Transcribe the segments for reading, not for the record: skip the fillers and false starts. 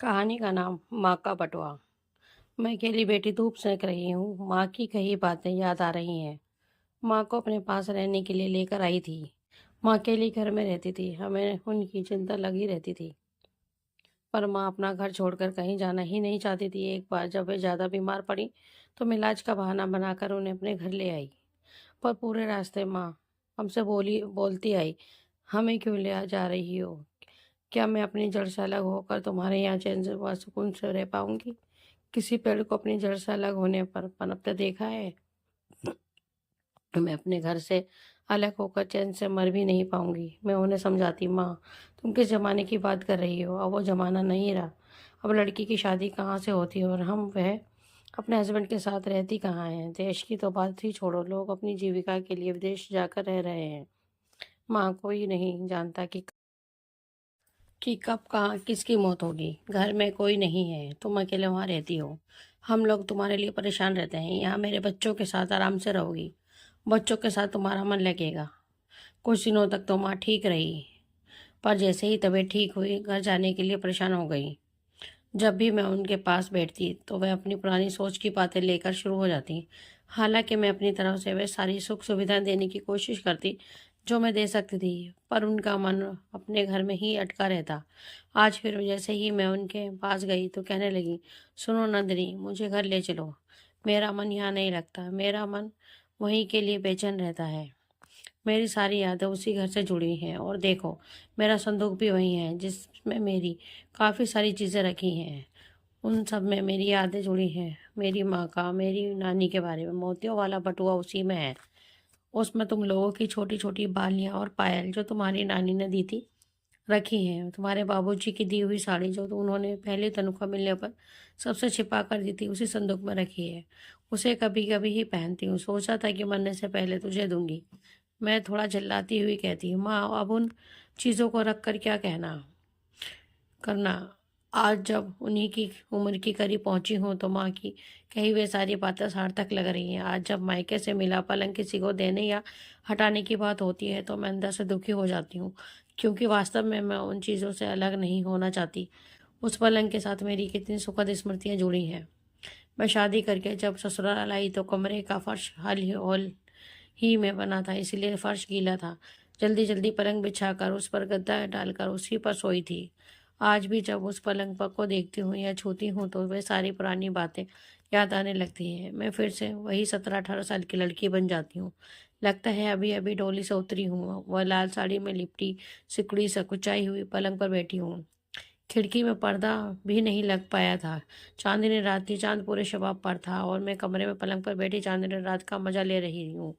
कहानी का नाम माँ का बटुआ। मैं अकेली बेटी धूप सेक रही हूँ। माँ की कही बातें याद आ रही हैं। माँ को अपने पास रहने के लिए लेकर आई थी। माँ अकेली घर में रहती थी। हमें उनकी चिंता लगी रहती थी। पर माँ अपना घर छोड़कर कहीं जाना ही नहीं चाहती थी। एक बार जब वे ज़्यादा बीमार पड़ी तो मैं इलाज का बहाना बनाकर उन्हें अपने घर ले आई। पर पूरे रास्ते माँ हमसे बोलती आई, हमें क्यों ले जा रही हो? क्या मैं अपनी जड़ से अलग होकर तुम्हारे यहाँ चैन से व सुकून से रह पाऊंगी? किसी पेड़ को अपनी जड़ से अलग होने पर पनपते देखा है? मैं अपने घर से अलग होकर चैन से मर भी नहीं पाऊंगी। मैं उन्हें समझाती, माँ तुम किस जमाने की बात कर रही हो? अब वो जमाना नहीं रहा। अब लड़की की शादी कहाँ से होती है और हम वह अपने हस्बैंड के साथ रहती कहाँ हैं? देश की तो बात ही छोड़ो, लोग अपनी जीविका के लिए विदेश जाकर रह रहे हैं। माँ कोई नहीं जानता कि कब कहाँ किसकी मौत होगी। घर में कोई नहीं है, तुम अकेले वहाँ रहती हो। हम लोग तुम्हारे लिए परेशान रहते हैं। यहाँ मेरे बच्चों के साथ आराम से रहोगी। बच्चों के साथ तुम्हारा मन लगेगा। कुछ दिनों तक तो माँ ठीक रही, पर जैसे ही तबीयत ठीक हुई घर जाने के लिए परेशान हो गई। जब भी मैं उनके पास बैठती तो वह अपनी पुरानी सोच की बातें लेकर शुरू हो जाती। हालांकि मैं अपनी तरफ से वह सारी सुख सुविधाएं देने की कोशिश करती जो मैं दे सकती थी, पर उनका मन अपने घर में ही अटका रहता। आज फिर जैसे ही मैं उनके पास गई तो कहने लगी, सुनो नंदिनी, मुझे घर ले चलो। मेरा मन यहाँ नहीं लगता। मेरा मन वहीं के लिए बेचैन रहता है। मेरी सारी यादें उसी घर से जुड़ी हैं और देखो, मेरा संदूक भी वही है जिसमें मेरी काफ़ी सारी चीज़ें रखी हैं। उन सब में मेरी यादें जुड़ी हैं। मेरी माँ का, मेरी नानी के बारे में। मोतियों वाला बटुआ उसी में है। उसमें तुम लोगों की छोटी छोटी बालियां और पायल जो तुम्हारी नानी ने दी थी रखी हैं। तुम्हारे बाबूजी की दी हुई साड़ी जो तो उन्होंने पहले तनख्वाह मिलने पर सबसे छिपा कर दी थी उसी संदूक में रखी है। उसे कभी कभी ही पहनती हूँ। सोचा था कि मरने से पहले तुझे दूंगी। मैं थोड़ा चिल्लाती हुई कहती हूँ, माँ अब उन चीज़ों को रख कर क्या कहना करना। आज जब उन्हीं की उम्र की करीब पहुंची हूँ तो माँ की कही वे सारी बातें सार्थक लग रही हैं। आज जब मायके से मिला पलंग किसी को देने या हटाने की बात होती है तो मैं अंदर से दुखी हो जाती हूँ, क्योंकि वास्तव में मैं उन चीज़ों से अलग नहीं होना चाहती। उस पलंग के साथ मेरी कितनी सुखद स्मृतियाँ जुड़ी हैं। मैं शादी करके जब ससुराल आई तो कमरे का फर्श हॉल ही में बना था, इसलिए फर्श गीला था। जल्दी जल्दी पलंग बिछाकर उस पर गद्दा डालकर उसी पर सोई थी। आज भी जब उस पलंग पर को देखती हूँ या छूती हूँ तो वे सारी पुरानी बातें याद आने लगती हैं। मैं फिर से वही 17-18 साल की लड़की बन जाती हूँ। लगता है अभी अभी डोली से उतरी हूँ। वह लाल साड़ी में लिपटी सिकुड़ी सकुचाई हुई पलंग पर बैठी हूँ। खिड़की में पर्दा भी नहीं लग पाया था। चांदनी रात थी, चांद पूरे शबाब पर था और मैं कमरे में पलंग पर बैठी चांदनी रात का मजा ले रही हूँ।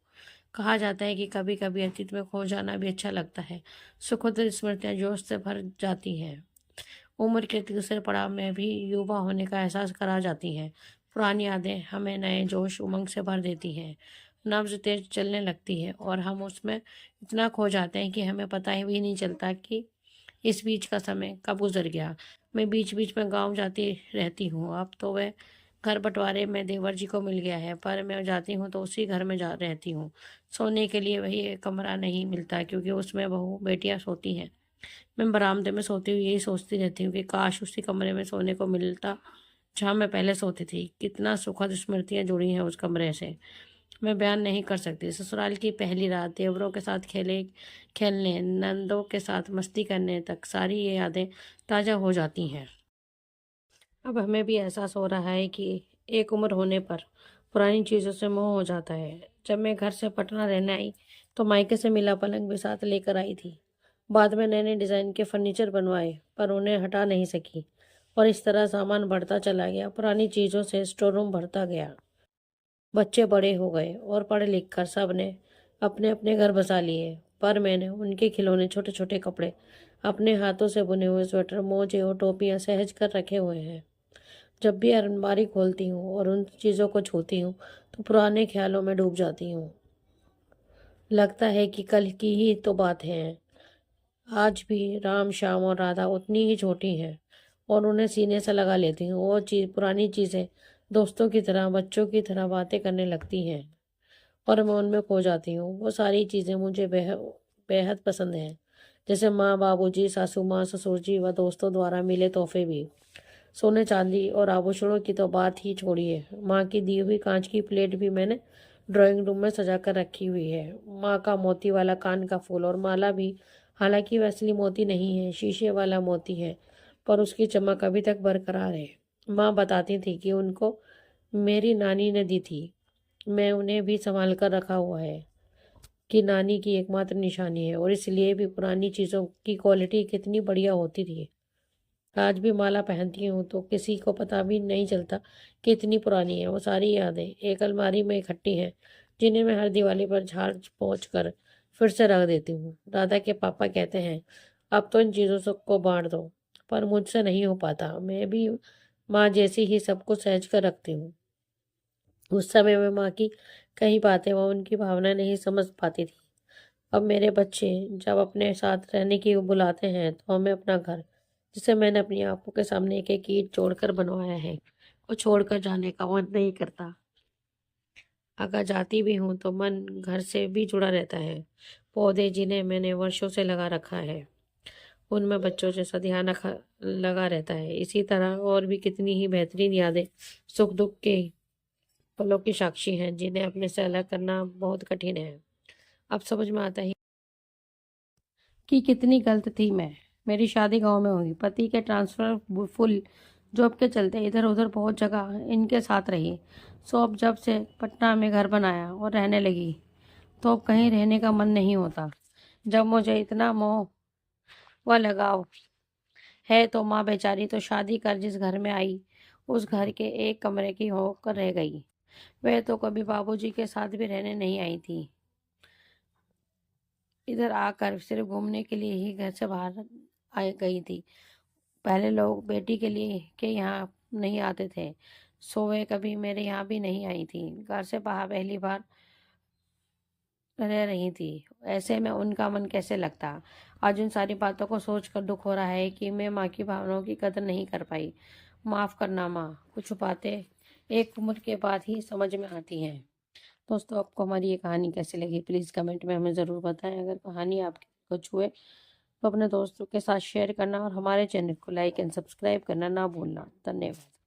कहा जाता है कि कभी कभी अतीत में खो जाना भी अच्छा लगता है। सुखद स्मृतियाँ जोश से भर जाती हैं। उम्र के तीसरे पड़ाव में भी युवा होने का एहसास करा जाती हैं। पुरानी यादें हमें नए जोश उमंग से भर देती हैं। नब्ज तेज चलने लगती है और हम उसमें इतना खो जाते हैं कि हमें पता ही भी नहीं चलता कि इस बीच का समय कब गुजर गया। मैं बीच बीच में गांव जाती रहती हूँ। अब तो वह घर बंटवारे में देवर जी को मिल गया है, पर मैं जाती हूँ तो उसी घर में जा रहती हूँ। सोने के लिए वही एक कमरा नहीं मिलता क्योंकि उसमें बहू बेटियां सोती हैं। मैं बरामदे में सोती हुई यही सोचती रहती हूँ कि काश उसी कमरे में सोने को मिलता जहाँ मैं पहले सोती थी। कितना सुखद स्मृतियाँ जुड़ी हैं उस कमरे से, मैं बयान नहीं कर सकती। ससुराल की पहली रात, देवरों के साथ खेलने, नंदों के साथ मस्ती करने तक सारी ये यादें ताज़ा हो जाती हैं। अब हमें भी एहसास हो रहा है कि एक उम्र होने पर पुरानी चीज़ों से मोह हो जाता है। जब मैं घर से पटना रहने आई तो मायके से मिला पलंग भी साथ लेकर आई थी। बाद में नए नए डिज़ाइन के फर्नीचर बनवाए, पर उन्हें हटा नहीं सकी और इस तरह सामान बढ़ता चला गया। पुरानी चीज़ों से स्टोर रूम भरता गया। बच्चे बड़े हो गए और पढ़ लिख कर सब ने अपने अपने घर बसा लिए, पर मैंने उनके खिलौने, छोटे छोटे कपड़े, अपने हाथों से बुने हुए स्वेटर, मोजे और टोपियां सहेज कर रखे हुए हैं। जब भी अलमारी खोलती हूँ और उन चीज़ों को छूती हूँ तो पुराने ख्यालों में डूब जाती हूँ। लगता है कि कल की ही तो बात है। आज भी राम, श्याम और राधा उतनी ही छोटी हैं और उन्हें सीने से लगा लेती हूँ। वो पुरानी चीज़ें दोस्तों की तरह, बच्चों की तरह बातें करने लगती हैं और मैं उनमें खो जाती हूँ। वो सारी चीज़ें मुझे बेहद पसंद हैं, जैसे माँ, बाबूजी, सासू माँ, ससुर जी व दोस्तों द्वारा मिले तोहफे भी। सोने चांदी और आभूषणों की तो बात ही छोड़िए, माँ की दी हुई कांच की प्लेट भी मैंने ड्राइंग रूम में सजा कर रखी हुई है। माँ का मोती वाला कान का फूल और माला भी, हालांकि वह असली मोती नहीं है, शीशे वाला मोती है, पर उसकी चमक अभी तक बरकरार है। माँ बताती थी कि उनको मेरी नानी ने दी थी। मैं उन्हें भी संभाल कर रखा हुआ है कि नानी की एकमात्र निशानी है, और इसलिए भी पुरानी चीज़ों की क्वालिटी कितनी बढ़िया होती थी। आज भी माला पहनती हूँ तो किसी को पता भी नहीं चलता कि इतनी पुरानी है। वो सारी यादें एक अलमारी में इकट्ठी हैं, जिन्हें मैं हर दिवाली पर झाड़ पोंछ कर फिर से रख देती हूँ। दादा के पापा कहते हैं, अब तो इन चीज़ों को बांट दो, पर मुझसे नहीं हो पाता। मैं भी माँ जैसी ही सब कुछ सहज कर रखती हूँ। उस समय में माँ की कई बातें वो उनकी भावना नहीं समझ पाती थी। अब मेरे बच्चे जब अपने साथ रहने की बुलाते हैं तो हमें अपना घर, जिसे मैंने अपनी आंखों के सामने एक एक ईंट जोड़कर बनवाया है, वो छोड़कर जाने का मन नहीं करता। अगर जाती भी हूँ तो मन घर से भी जुड़ा रहता है। पौधे जिन्हें मैंने वर्षों से लगा रखा है, उनमें बच्चों जैसा ध्यान रखा लगा रहता है। इसी तरह और भी कितनी ही बेहतरीन यादें सुख दुख के पलों की साक्षी हैं, जिन्हें अपने से अलग करना बहुत कठिन है। अब समझ में आता है कि कितनी गलत थी मैं। मेरी शादी गांव में हुई, पति के ट्रांसफर फुल जॉब के चलते इधर उधर बहुत जगह इनके साथ रही। सो अब जब से पटना में घर बनाया और रहने लगी तो अब कहीं रहने का मन नहीं होता। जब मुझे इतना मोह व लगाव है तो माँ बेचारी तो शादी कर जिस घर में आई, उस घर के एक कमरे की होकर रह गई। वह तो कभी बाबूजी के साथ भी रहने नहीं आई थी। इधर आकर सिर्फ घूमने के लिए ही घर से बाहर आ गई थी। पहले लोग बेटी के लिए के यहाँ नहीं आते थे, सो वे कभी मेरे यहाँ भी नहीं आई थी। घर से बाहर पहली बार रह रही थी, ऐसे में उनका मन कैसे लगता। आज उन सारी बातों को सोच कर दुख हो रहा है कि मैं माँ की भावनाओं की कदर नहीं कर पाई। माफ़ करना माँ, कुछ बातें एक उम्र के बाद ही समझ में आती हैं। दोस्तों, आपको हमारी ये कहानी कैसी लगी प्लीज़ कमेंट में हमें ज़रूर बताएं। अगर कहानी आपके कुछ हुए तो अपने दोस्तों के साथ शेयर करना और हमारे चैनल को लाइक एंड सब्सक्राइब करना ना भूलना। धन्यवाद।